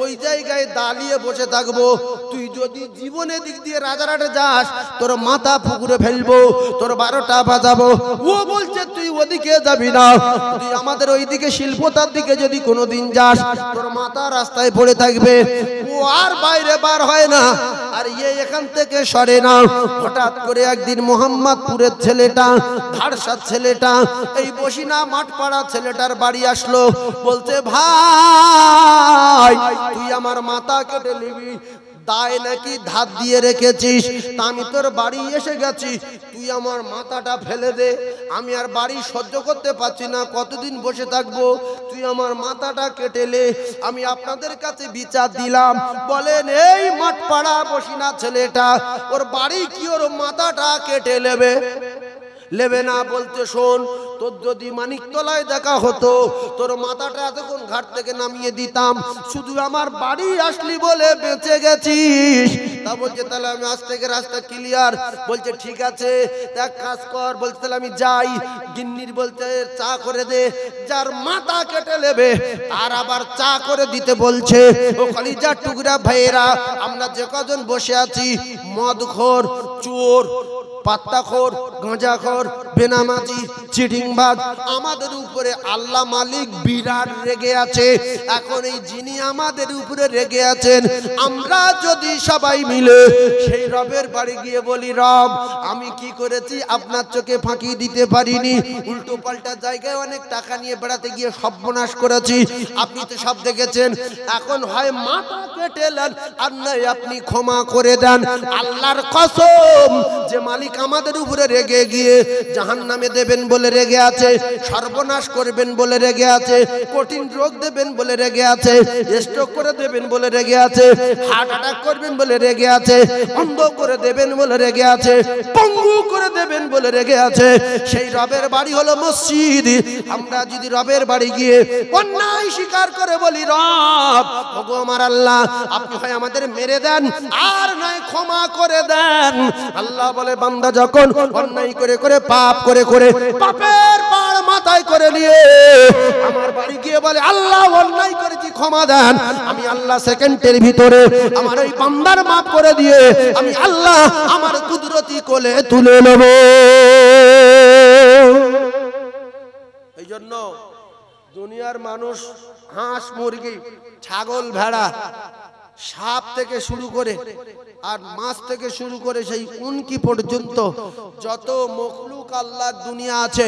ওই জায়গায় দাঁড়িয়ে বসে থাকবো। তুই যদি জীবনে দিক দিয়ে রাজারহাটে যাস, তোর মাথা পুকুরে ফেলবো, তোর 12টা বাজাবো। ও বলছে তুই ওদিকে যাবি না, তুই আমাদের ওইদিকে শিল্পতার দিকে যদি কোনোদিন যাস, তোর মাথা রাস্তায় পড়ে থাকবে। ও আর বাইরে বার হয় না, আর এখান থেকে সরে না। হঠাৎ করে একদিন মোহাম্মদপুরের ছেলেটা, ধারসার ছেলেটা, এই বসিনা মাঠপাড়া ছেলেটার বাড়ি আসলো। বলছে, ভাই তুই আমার মাথা কেটে নিবি, দায় নাকি ধার দিয়ে রেখেছিস, তা আমি তোর বাড়ি এসে গেছি, তুই আমার মাথাটা ফেলে দে, আমি আর বাড়ি সহ্য করতে পারছি না, কতদিন বসে থাকবো, তুই আমার মাথাটা কেটে লে, আমি আপনাদের কাছে বিচার দিলাম। বলেন এই মাঠপাড়া বসিনা ছেলেটা, ওর বাড়ি কি ওর মাথাটা কেটে নেবে না? বলতে শোন, তোর যদি মানিকতলায় দেখা হতো, তোর মাথাটা এতক্ষণ ঘাট থেকে নামিয়ে দিতাম, শুধু আমার বাড়ি আসলি বলে বেঁচে গেছিস। তা বলছে তাহলে আমি আজ থেকে রাস্তা ক্লিয়ার। বলছে ঠিক আছে, এক কাজ কর। বলছে তাহলে আমি যাই। গিন্নির বলতে চা করে দে, যার মাথা কেটে নেবে আর আবার চা করে দিতে বলছে। ও কলিজার টুকরা ভাইয়েরা, আমরা যে কজন বসে আছি, মদখোর, চোর, পাত্তাখোর, গাঁজাখোর, বেনামাজি, চিটিংবাজ, আমাদের উপরে আল্লাহ মালিক বিরাট রেগে আছে। এখন এই যিনি আমাদের উপরে রেগে আছেন, আমরা যদি সবাই মিলে সেই রবের বাড়ি গিয়ে বলি, রব আমি কি করেছি আপনার চোখে ফাঁকি দিতে পারিনি, উল্টো পাল্টা জায়গায় অনেক টাকা নিয়ে বেড়াতে গিয়ে সর্বনাশ করেছি, আপনি তো সব দেখেছেন, এখন হয় মাথা কেটে নেন আর নয় আপনি ক্ষমা করে দেন। আল্লাহর কসম, যে মালিক আমাদের উপরে রেগে গিয়ে জাহান্নামে দেবেন বলে রেগে আছে, সর্বনাশ করবেন বলে রেগে আছে, কঠিন রোগ দেবেন বলে রেগে আছে, স্ট্রোক করে দেবেন বলে রেগে আছে, হার্ট অ্যাটাক করবেন বলে রেগে আছে, অন্ধ করে দেবেন বলে রেগে আছে, পঙ্গু করে দেবেন বলে রেগে আছে। সেই রবের বাড়ি হলো মসজিদ। আমরা যদি রবের বাড়ি গিয়ে অন্যায় স্বীকার করে বলি, রব ওগো আমার আল্লাহ, আপনি হয় আমাদের মেরে দেন আর নয় ক্ষমা করে দেন। আল্লাহ বলে, বান্দা যখন অন্যায় করে করে পাপ করে করে পাপের পাড় মাথায় করে নিয়ে আমার বাড়ি গিয়ে বলে, আল্লাহ অন্যায় করেছি ক্ষমা দেন, আমি আল্লাহ সেকেন্ডের ভিতরে আমার ওই বান্দার মাফ করে দিয়ে আমি আল্লাহ আমার কুদরতি কোলে তুলে নেব। এই জন্য দুনিয়ার মানুষ হাঁস, মুরগি, ছাগল, ভেড়া, সাপ থেকে শুরু করে আর মাছ থেকে শুরু করে সেই উনকি পর্যন্ত যত মখলুক আল্লাহর দুনিয়া আছে,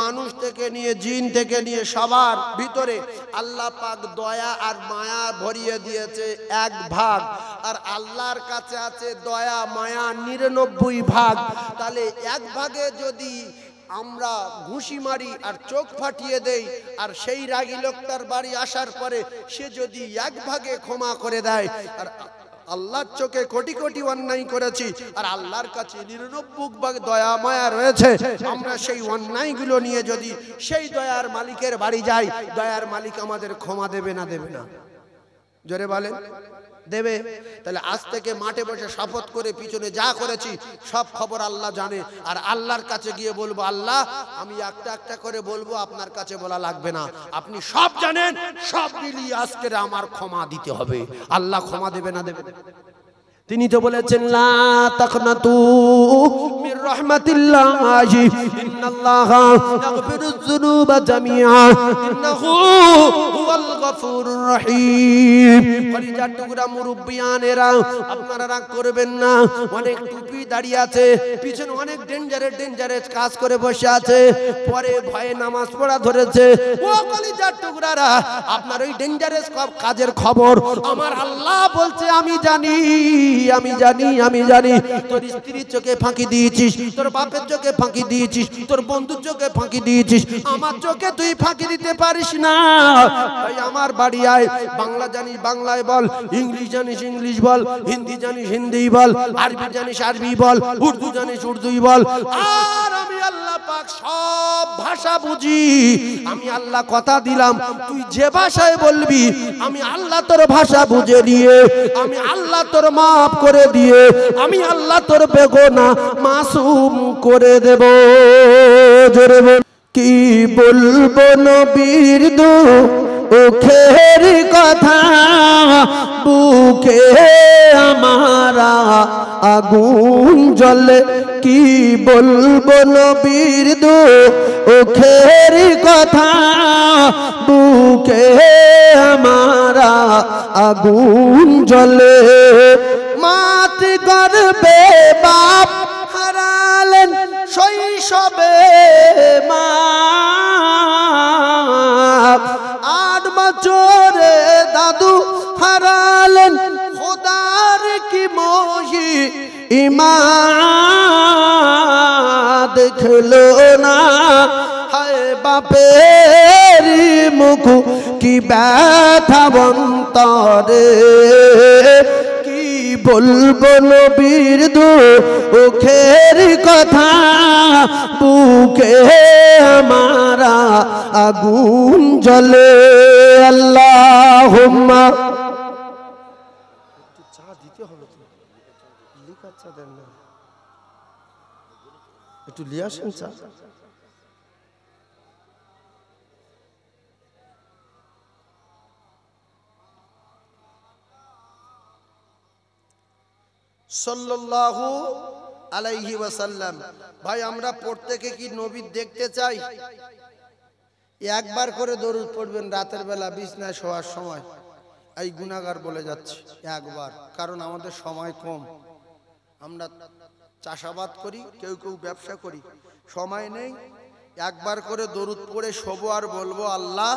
মানুষ থেকে নিয়ে জিন থেকে নিয়ে সবার ভিতরে আল্লাহ পাক দয়া আর মায়া ভরিয়ে দিয়েছে 1 ভাগ, আর আল্লাহর কাছে আছে দয়া মায়া 99 ভাগ। তাহলে 1 ভাগে যদি আমরা ঘুষি মারি আর চোখ ফাটিয়ে দেই, আর সেই রাগী লোকটার বাড়ি আসার পরে সে যদি 1 ভাগে ক্ষমা করে দেয়, আর আল্লাহর চোখে কোটি কোটি অন্যায় করেছি আর আল্লাহর কাছে 99 ভাগ দয়া মায়া রয়েছে, আমরা সেই অন্যায়গুলো নিয়ে যদি সেই দয়ার মালিকের বাড়ি যাই, দয়ার মালিক আমাদের ক্ষমা দেবে না? দেবে না? জোরে বলেন, দেবে। তাহলে আজ থেকে মাঠে বসে শপথ করে পিছনে যা করেছি সব খবর আল্লাহ জানে, আর আল্লাহর কাছে গিয়ে বলবো, আল্লাহ আমি একটা একটা করে বলবো, আপনার কাছে বলা লাগবে না, আপনি সব জানেন, সব মিলিয়ে আজকে আমার ক্ষমা দিতে হবে। আল্লাহ ক্ষমা দেবে না? দেবে। তিনি তো বলেছেন, লা তাকনাতু মির রাহমাতিল্লাহি ইন্নাল্লাহা ইয়াগফিরুয যুনুবা জামিআ ইন্নাহু হুয়াল গফুরুর রহিম। কলিজার টুকরা মুরব্বিয়ানেরা, আপনারা রাগ করবেন না। অনেক টুপি দাঁড়িয়ে আছে, পিছনে অনেক ডেঞ্জারাস কাজ করে বসে আছে, পরে ভয়ে নামাজ পড়া ধরেছে। ও কলিজার টুকরারা, আপনার ওই ডেঞ্জারাস কাজের খবর আমার আল্লাহ বলছে আমি জানি, আমি জানি, আমি জানি। তোর স্ত্রীর চোখে ফাঁকি দিয়েছিস, তোর বাপের চোখে ফাঁকি দিয়েছিস, তোর বন্ধুর চোখে ফাঁকি দিয়েছিস, আমার চোখে তুই ফাঁকি দিতে পারিস না। তাই আমার বাড়ি আয়। বাংলা জানিস বাংলায় বল, ইংলিশ জানিস ইংলিশ বল, হিন্দি জানিস হিন্দি বল, আরবি জানিস আরবি বল, উর্দু জানিস উর্দুই বল। আর আমি আল্লাহ পাক সব ভাষা বুঝি। আমি আল্লাহ কথা দিলাম, তুই যে ভাষায় বলবি আমি আল্লাহ তোর ভাষা বুঝে দিয়ে, আমি আল্লাহ তোর মাফ করে দিয়ে, আমি আল্লাহ তোর বেগুনাহ মাসুম করে দেব। জোরে বল। কি বলবো নবীর দুঃখের কথা, বুকে আমারা আগুন জ্বলে। কি বলবো নবীর দুঃখের কথা, বুকে আমারা আগুন জ্বলে। মাত গর্বে বাপ হারালেন, শৈশবে মা 8 বছরে দাদু হারালেন। খোদার কি মহি ইমান দেখলো না, হায় বাপের মুখ কি ব্যথা অন্তরে। কি বলবো নবীর দুঃখের কথা, বুকে আমারা আগুন জ্বলে। আল্লাহুম্মা একটু চা দিতে হবে তো, লিকার চা দেন না, একটু নিয়ে আসেন চা। সাল্লাল্লাহু আলাইহি ওয়াসাল্লাম। ভাই আমরা প্রত্যেকে কি নবী দেখতে চাই? একবার করে দরুদ পড়বেন রাতের বেলা বিছনায় শোয়ার সময়। এই গুনাহগার বলে যাচ্ছে একবার, কারণ আমাদের সময় কম। আমরা চাষাবাদ করি, কেউ কেউ ব্যবসা করি, সময় নেই। একবার করে দরুদ পড়ে শোবো আর বলবো আল্লাহ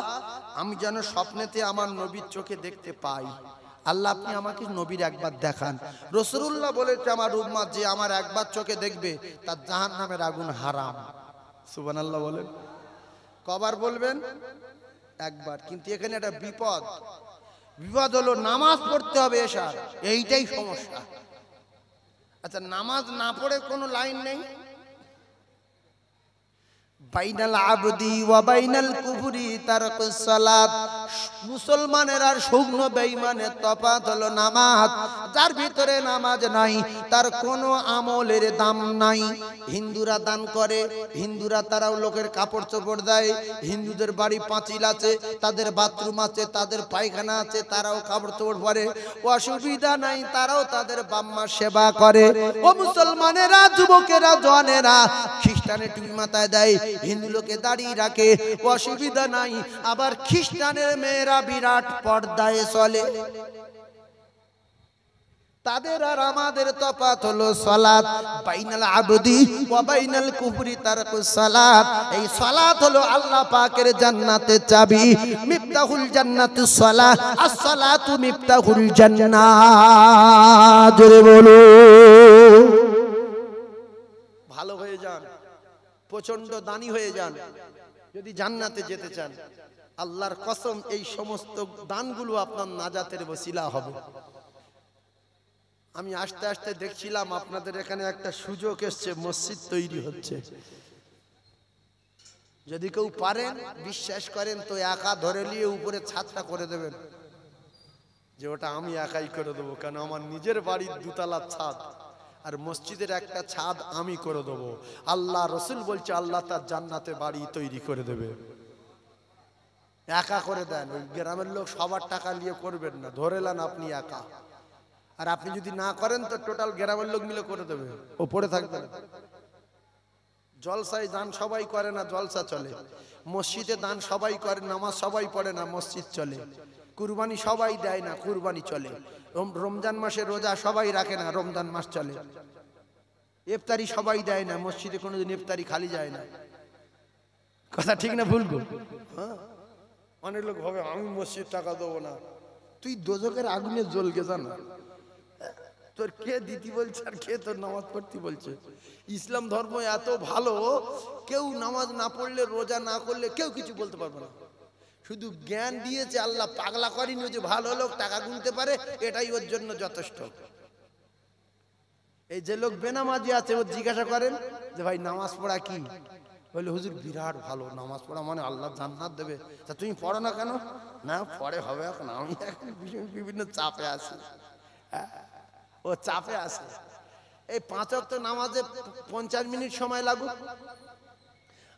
আমি যেন স্বপ্নেতে আমার নবীর চোখে দেখতে পাই। আল্লাহ আপনি আমাকে নবীর একবার দেখান। রাসূলুল্লাহ বলেছে আমার উম্মত যে আমার একবার চোখে দেখবে তার জাহান্নামের আগুন হারাম। সুবহানাল্লাহ বলেন। কবার বলবেন? একবার। কিন্তু এখানে একটা বিপদ, বিপদ হলো নামাজ পড়তে হবে এশার, এইটাই সমস্যা। আচ্ছা নামাজ না পড়ে কোনো লাইন নেই? বাইনাল আবদি ওয়া বাইনাল কুফরি তারকুস সালাত। মুসলমানের আর শুকনো বেঈমানের তফাৎ হলো নামাজ। যার ভিতরে নামাজ নাই তার কোনো আমলের দাম নাই। হিন্দুরা দান করে, হিন্দুরা তারাও লোকের কাপড় চোপড় দেয়, হিন্দুদের বাড়ি পাঁচিল আছে, তাদের বাথরুম আছে, তাদের পায়খানা আছে, তারাও কাপড় চোপড় পরে, অসুবিধা নাই, তারাও তাদের বাম্মার সেবা করে। ও মুসলমানেরা, যুবকেরা, জওয়ানেরা, খ্রিস্টানের টুপি মাথায় দেয়, হিন্দু লোকে দাড়ি রাখে, অসুবিধা নাই। আবার খ্রিস্টানের মেয়েরা বিরাট পর্দায় চলে। তাদের আর আমাদের তফাৎ হলো সালাত। বাইনাল আবদি ওয়া বাইনাল কুফরি তারকুস সালাত। এই সালাত হলো আল্লাহ পাকের জান্নাতের চাবি। মিফতাহুল জান্নাতুস সালাত, আস-সালাতু মিফতাহুল জান্নাত। জোরে বলো। ভালো হয়ে যান, প্রচন্ড দানি হয়ে যান যদি জান্নাতে যেতে চান। আল্লাহর কসম এই সমস্ত দানগুলো আপনার নাজাতের ওসিলা হবে। আমি আস্তে আস্তে দেখছিলাম আপনাদের এখানে একটা সুযোগ এসছে, মসজিদ তৈরি হচ্ছে। যদি কেউ পারেন, বিশ্বাস করেন তো একা ধরে নিয়ে উপরে ছাদটা করে দেবেন, যে ওটা আমি একাই করে দেবো। কেন আমার নিজের বাড়ির 2 তলার ছাদ, আর মসজিদের একটা ছাদ আমি করে দেবো। আল্লাহ রসুল বলছে আল্লাহ তার জান্নাতে বাড়ি তৈরি করে দেবে। একা করে দেন, ওই গ্রামের লোক সবার টাকা নিয়ে করবেন না, ধরে নেন আপনি একা। আর আপনি যদি না করেন তো টোটাল গ্রামের লোক মিলে করে দেবে, ও পড়ে থাকবে। জলসায় দান সবাই করে না, জলসা চলে। মসজিদে দান সবাই করে, নামাজ সবাই পড়ে না, মসজিদ চলে। কুরবানি সবাই দেয় না, কুরবানি চলে। রমজান মাসে রোজা সবাই রাখে না, রমজান মাস চলে। ইফতারি সবাই দেয় না, মসজিদে কোনোদিন ইফতারি খালি যায় না। কথা ঠিক না ভুল গো? হ্যাঁ, অনেক লোক ভাবে আমি মসজিদ টাকা দেবো না। তুই দোজখের আগুনে জ্বলকে জানা, তোর কে দিতি বলছে আর কে তোর নামাজ পড়তে বলছে? ইসলাম ধর্ম এত ভালো, কেউ নামাজ না পড়লে রোজা না করলে কেউ কিছু বলতে পারবে না। শুধু জ্ঞান দিয়েছে আল্লাহ, পাগলা করেনি যে ভালো লোক টাকা গুনতে পারে, এটাই ওর জন্য যথেষ্ট। এই যে লোক বেনামাজি আছে, ও জিজ্ঞাসা করেন যে ভাই নামাজ পড়া কি? বলে হুজুর বিরাট ভালো, নামাজ পড়া মানে আল্লাহ জান্নাত দেবে। তা তুমি পড়ো না কেন? না পরে হবে, এখন আমি এখন বিভিন্ন চাপে আছি। ও চাপে আছে। এই 5 ওয়াক্ত নামাজে 50 মিনিট সময় লাগুক,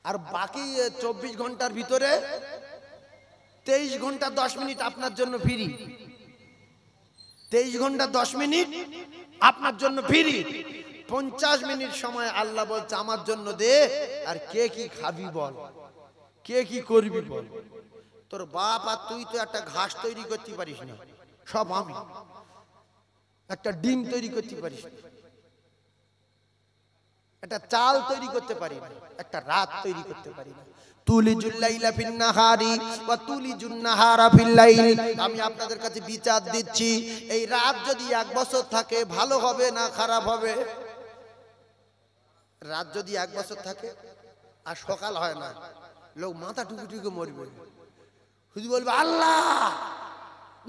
আর বাকি 24 ঘন্টার ভিতরে 23 ঘন্টা 10 মিনিট আপনার জন্য ফ্রি। 23 ঘন্টা 10 মিনিট আপনার জন্য ফ্রি। 50 মিনিট সময় আল্লাহ বলছে আমার জন্য দে, আর কে কি খাবি বল, কে কি করবি বল। তোর বাপ আর তুই তো একটা ঘাস তৈরি করতে পারিস না, সব আমি। একটা ডিম তৈরি করতে পারিস না, একটা চাল তৈরি করতে পারি না, একটা রাত তৈরি করতে পারি না। তুলিজুল লাইলা ফিন নাহারি ওয়া তুলিজুন নাহারা ফিল লাইল। আমি আপনাদের কাছে বিচার দিচ্ছি, এই রাত যদি 1 বছর থাকে ভালো হবে না খারাপ হবে? রাত যদি 1 বছর থাকে আর সকাল হয় না, লোক মাথা টুকু টুকু মরবে। শুধু বলবে আল্লাহ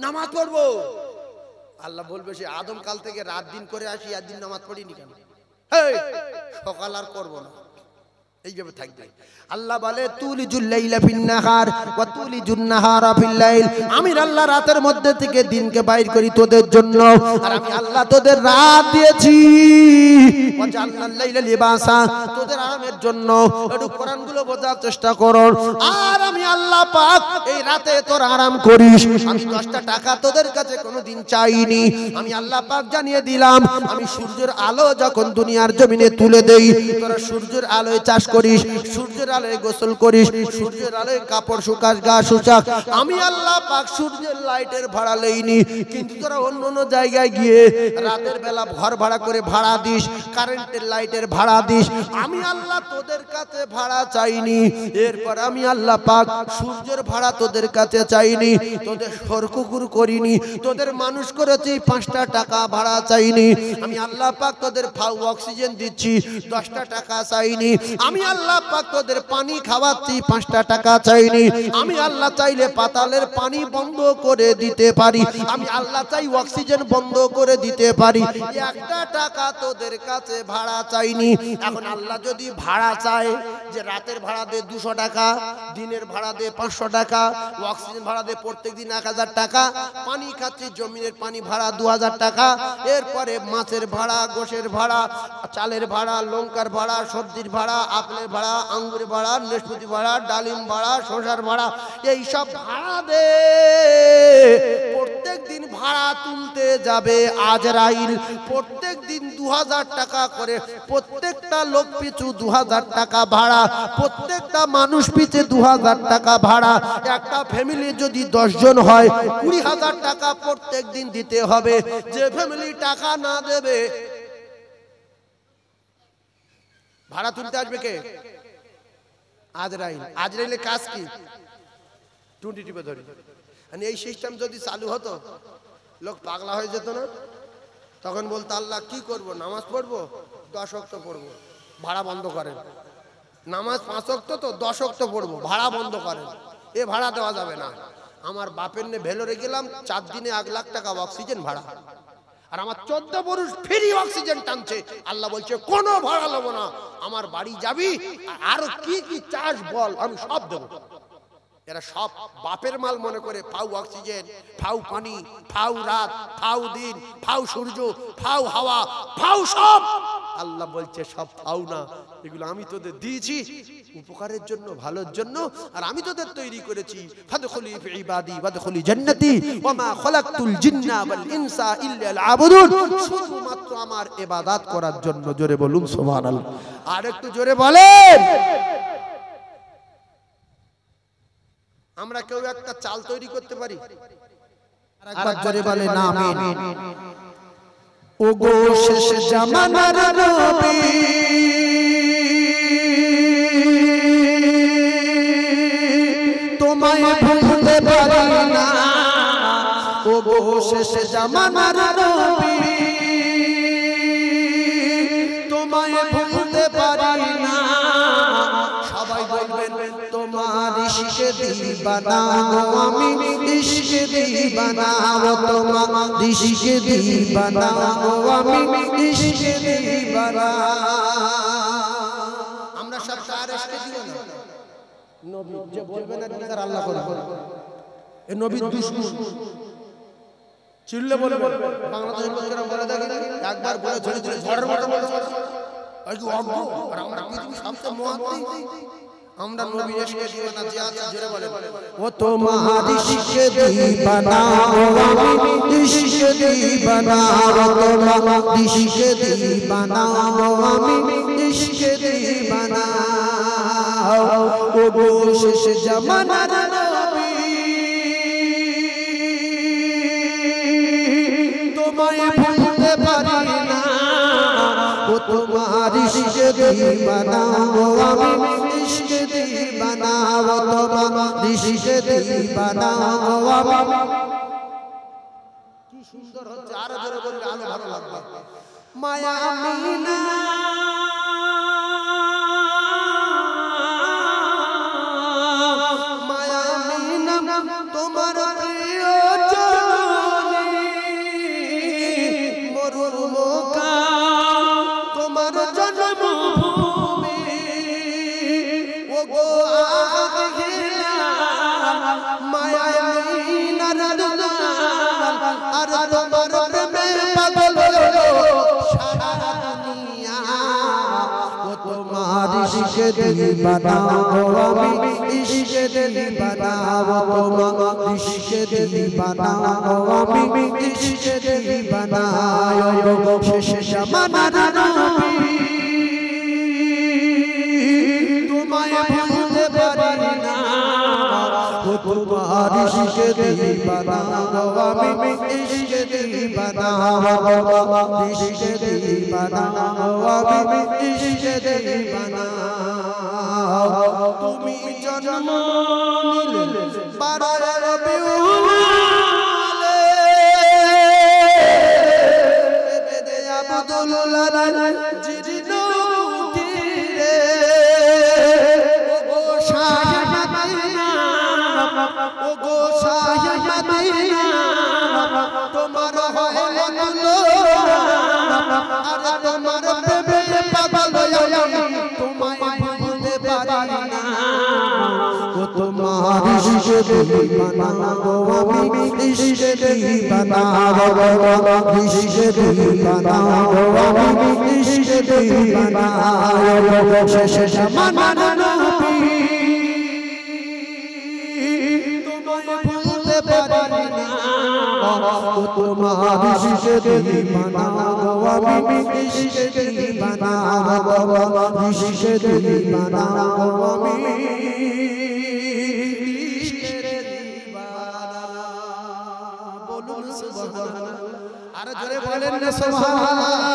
নামাজ পড়বো। আল্লাহ বলবে সে আদম কাল থেকে রাত দিন করে আসি, আর দিন নামাজ পড়িনি কেন? সকাল আর করবো না, এইভাবে থাকবে। আল্লাহ বলে তুলিজুল লাইলা ফিন নাহার ওয়া তুলিজুন নাহারা ফিল লাইল। আমি আল্লাহ রাতের মধ্যে থেকে দিনকে বাইর করি তোদের জন্য, আর আমি আল্লাহ তোদের রাত দিয়েছি। ওয়া জান্নাল লাইলা লিবাসা, তোদের আরামের জন্য। একটু কোরআনগুলো বোঝার চেষ্টা করো। আর আমি আল্লাহ পাক এই রাতে তোর আরাম করিস। আমি 10টা টাকা তোদের কাছে কোনোদিন চাইনি। আমি আল্লাহ পাক জানিয়ে দিলাম, আমি সূর্যের আলো যখন দুনিয়ার জমিনে তুলে দেই, তোরা সূর্যের আলোয় চাষ করিস, সূর্যের আলোয় গোসল করিস, সূর্যের আলোয় কাপড় শুকাস, গা শুকাস। আমি আল্লাহ পাক সূর্যের লাইটের ভাড়া লইনি, কিন্তু তোরা অন্য অন্য জায়গায় গিয়ে রাতের বেলা ঘর ভাড়া করে ভাড়া দিস, কারেন্টের লাইটের ভাড়া দিস। আমি আল্লাহ তোদের কাছে ভাড়া চাইনি। এরপর আমি আল্লাহ পাক সূর্যের ভাড়া তোদের কাছে চাইনি, তোদের সরকুকুর করিনি, তোদের মানুষ করেছি 5টা টাকা ভাড়া চাইনি। আমি আল্লাহ পাক তোদের ফাউ অক্সিজেন দিচ্ছি, 10টা টাকা চাইনি। আমি আল্লাহ পাক তোদের পানি খাওয়াচ্ছি, 5টা টাকা চাইনি। আমি আল্লাহ চাইলে পাতালের পানি বন্ধ করে দিতে পারি, আমি আল্লাহ চাই অক্সিজেন বন্ধ করে দিতে পারি। 1টা টাকা তোদের কাছে ভাড়া চাইনি। এখন আল্লাহ যদি ভাড়া চায় যে রাতের ভাড়া দে 200 টাকা, দিনের ভাড়া দে 500 টাকা, অক্সিজেন ভাড়া দে প্রত্যেকদিন 1000 টাকা, পানি খাচ্ছি জমিনের পানি ভাড়া 2000 টাকা, এরপরে মাছের ভাড়া, গোশের ভাড়া, চালের ভাড়া, লঙ্কার ভাড়া, সবজির ভাড়া, আপেলের ভাড়া, আঙ্গুরের ভাড়া, নাশপাতি ভাড়া, ডালিম ভাড়া, শসার ভাড়া, এই সব ভাড়া দে। প্রত্যেক দিন ভাড়া তুলতে যাবে আজরাইল, প্রত্যেক দিন 2000 টাকা করে, প্রত্যেকটা লোক পিছু 2000 টাকা ভাড়া, প্রত্যেকটা মানুষ পিছু 2000 টাকা ভাড়া। একটা ফ্যামিলি যদি 10 জন হয় 20,000 টাকা প্রত্যেক দিন দিতে হবে। যে ফ্যামিলি টাকা না দেবে, ভাড়া তুলতে আসবে কে? আজরাইল। আজরাইলের কাজ কি? টুটি টিপে ধরি। এই সিস্টেম যদি চালু হতো, লোক পাগলা হয়ে যেত না? তখন বলতো আল্লাহ কি করব, নামাজ পড়বো, 10 ওয়াক্ত পড়বো, ভাড়া বন্ধ করেন। নামাজ 5 ওয়াক্ত তো 10 ওয়াক্ত পড়বো, ভাড়া বন্ধ করেন। এ ভাড়া দেওয়া যাবে না। আমার বাপের নে ভেলোরে গেলাম, 4 দিনে 1 লাখ টাকা অক্সিজেন ভাড়া, আর আমার 14 পুরুষ ফ্রি অক্সিজেন টানছে। আল্লাহ বলছে কোনো ভাড়া নেবো না, আমার বাড়ি যাবি, আর কি কি চাস বল, আমি সব দেবো। এরা সব বাপের মাল মনে করে ফাউ অক্সিজেন, ফাউ পানি, ফাউ রাত, ফাউ দিন, ফাউ সূর্য, ফাউ হাওয়া, ফাউ সব। আল্লাহ বলছে সব ফাউ না, এগুলো আমি তোদের দিয়েছি উপকারের জন্য, ভালোর জন্য, আর আমি তোদের তৈরি করেছি। ফাদখুলি ফি ইবাদি ওয়াদখুলি জান্নাতি ওয়া মা খালাকতুল জিন্না ওয়াল ইনসা ইল্লা লিয়াবুদুন। শুধুমাত্র আমার ইবাদত করার জন্য। জোরে বলুন সুবহানাল্লাহ। আর একটু জোরে বলেন। আমরা কেউ একটা চাল তৈরি করতে পারি? আরেকবার জোরে বলেন আমিন। ওগো শেষ জামানার নবী তোমায় ভুলতে পারি না, ওগো শেষ জামানার নবী তোমায় ভুলতে পারি না। সবাই বলবেন তোমার ইশকে দিবানা গো আমি ইশকে দিবানা, তোমার ইশকে দিবানা গো আমি ইশকে দিবানা। আমরা সব তার ইশকে দিব না, নবী যে বলবে না তার আল্লাহ করবে। এই নবীর দুশমন চিল্লে বলবে বাংলাদেশের লোকেরা বলে দেখি একবার বলে ঝরে ঝরে ঝড়ের মতো বলে আর কি অজ্ঞ। আর আমরা পৃথিবীর সবচেয়ে মহান আমরা নবীর ইশকে দিবানা যে আছে জোরে বলে ও তোমার ইশকে দিবানা আমি ইশকে দিবানা, তোমার ইশকে দিবানা আমি ইশকে দিবানা। ও গো শেষ জামানার নবী তোমায় ভুলতে পারি না, ও তোমার ইশকে দিবানা আমি ইশকে দিবানা, তোমার ইশকে দিবানা আমি। কি সুন্দর হচ্ছে, আরো জোরে বললে আরো ভালো লাগবে। মায়া আমিনা মায়া আমিনা তোমার প্রিয় জননী মরুর মোকা তোমার জন্মভূমি, ও গো আহিলা মায়া আমিনার দুলাল আর তোমার প্রেমে পাগল সারা দুনিয়া। ও তোমার ইশকে দিবানা গো আমি ইশকে দিবানা, তোমার ইশকে দিবানা গো আমি ইশকে দিবানা। ও শেষ জামানার নবী তোমায় ভুলতে পারি না, ও তোমার ইশকে দিবানা গো আমি ইশকে দিবানা, তোমার ইশকে দিবানা গো আমি ইশকে দিবানা। তুমি জন্ম নিলে 12 রবিউল আলে বেদে আব্দুল্লাহ জিরিনো কুটিরে, ও শাহে মদিনা ও গো শাহে মদিনা তোমার হয় মতলো আর তোমার প্রেমে পাগল আমি তোমায় ভুলতে পারি না, ও তোমার ইশকে দিবানা গো আমি ইশকে দিবানা, ইশকে দিবানা গো আমি ইশকে দিবানা। শেষ জামানার নবী তোমায় ভুলতে পারি না, ও তোমার ইশকে দিবানা গো আমি ইশকে দিবানা, ইশকে দিবানা গো আমি ইশকে দিবানা। বলুন সুবহানাল্লাহ, আরে জোরে বলেন না সুবহানাল্লাহ।